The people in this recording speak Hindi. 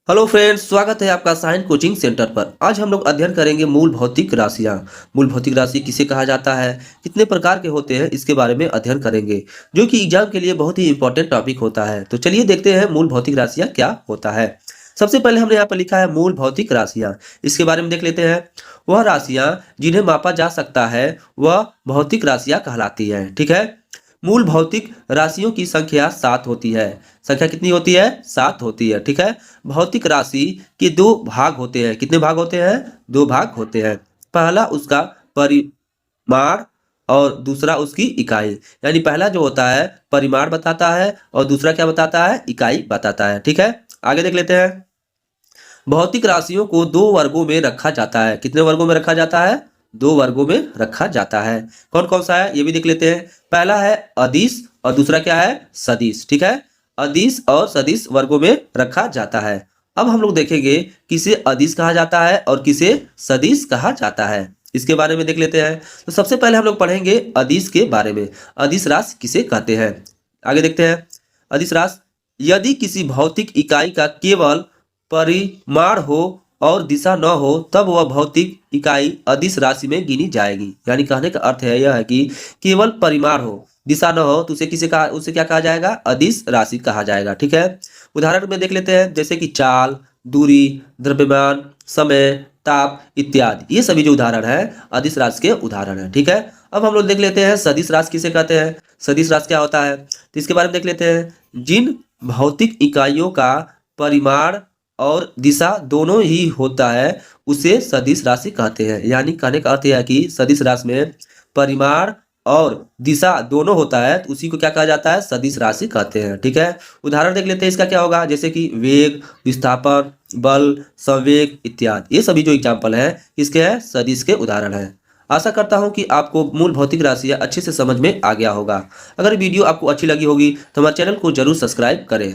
हेलो फ्रेंड्स, स्वागत है आपका साइंस कोचिंग सेंटर पर। आज हम लोग अध्ययन करेंगे मूल भौतिक राशियां। मूल भौतिक राशि किसे कहा जाता है, कितने प्रकार के होते हैं, इसके बारे में अध्ययन करेंगे, जो कि एग्जाम के लिए बहुत ही इंपॉर्टेंट टॉपिक होता है। तो चलिए देखते हैं मूल भौतिक राशियां क्या होता है। सबसे पहले हमने यहाँ पर लिखा है मूल भौतिक राशियां। इसके बारे में देख लेते हैं। वह राशियां जिन्हें मापा जा सकता है वह भौतिक राशियां कहलाती है। ठीक है। मूल भौतिक राशियों की संख्या 7 होती है। संख्या कितनी होती है? 7 होती है। ठीक है। भौतिक राशि के दो भाग होते हैं। कितने भाग होते हैं? दो भाग होते हैं। पहला उसका परिमाण और दूसरा उसकी इकाई। यानी पहला जो होता है परिमाण बताता है और दूसरा क्या बताता है? इकाई बताता है। ठीक है। आगे देख लेते हैं। भौतिक राशियों को दो वर्गों में रखा जाता है। कितने वर्गों में रखा जाता है? दो वर्गों में रखा जाता है। कौन कौन सा है ये भी देख लेते हैं। पहला है अदिश और दूसरा क्या है? सदिश। ठीक है। अदिश और सदिश वर्गों में रखा जाता है। अब हम लोग देखेंगे किसे अदिश कहा जाता है और किसे सदिश कहा जाता है। इसके बारे में देख लेते हैं। तो सबसे पहले हम लोग पढ़ेंगे अदिश के बारे में। अदिश राशि किसे कहते हैं, आगे देखते हैं। अदिश राशि यदि किसी भौतिक इकाई का केवल परिमाण हो और दिशा न हो तब वह भौतिक इकाई अदिश राशि में गिनी जाएगी। यानी कहने का अर्थ है यह है कि केवल परिमाण हो, दिशा न हो तो उसे क्या कहा जाएगा? अदिश राशि कहा जाएगा। ठीक है। उदाहरण में देख लेते हैं, जैसे कि चाल, दूरी, द्रव्यमान, समय, ताप इत्यादि। ये सभी जो उदाहरण है अदिश राशि के उदाहरण है। ठीक है। अब हम लोग देख लेते हैं सदिश राशि किसे कहते हैं। सदिश राशि क्या होता है तो इसके बारे में देख लेते हैं। जिन भौतिक इकाइयों का परिमाण और दिशा दोनों ही होता है उसे सदिश राशि कहते हैं। यानी कहने का अर्थ यह है कि सदिश राशि में परिमाण और दिशा दोनों होता है तो उसी को क्या कहा जाता है? सदिश राशि कहते हैं। ठीक है। उदाहरण देख लेते हैं इसका क्या होगा, जैसे कि वेग, विस्थापन, बल, संवेग इत्यादि। ये सभी जो एग्जाम्पल है इसके हैं सदिश के उदाहरण है। आशा करता हूं कि आपको मूल भौतिक राशियां अच्छे से समझ में आ गया होगा। अगर वीडियो आपको अच्छी लगी होगी तो हमारे चैनल को जरूर सब्सक्राइब करें।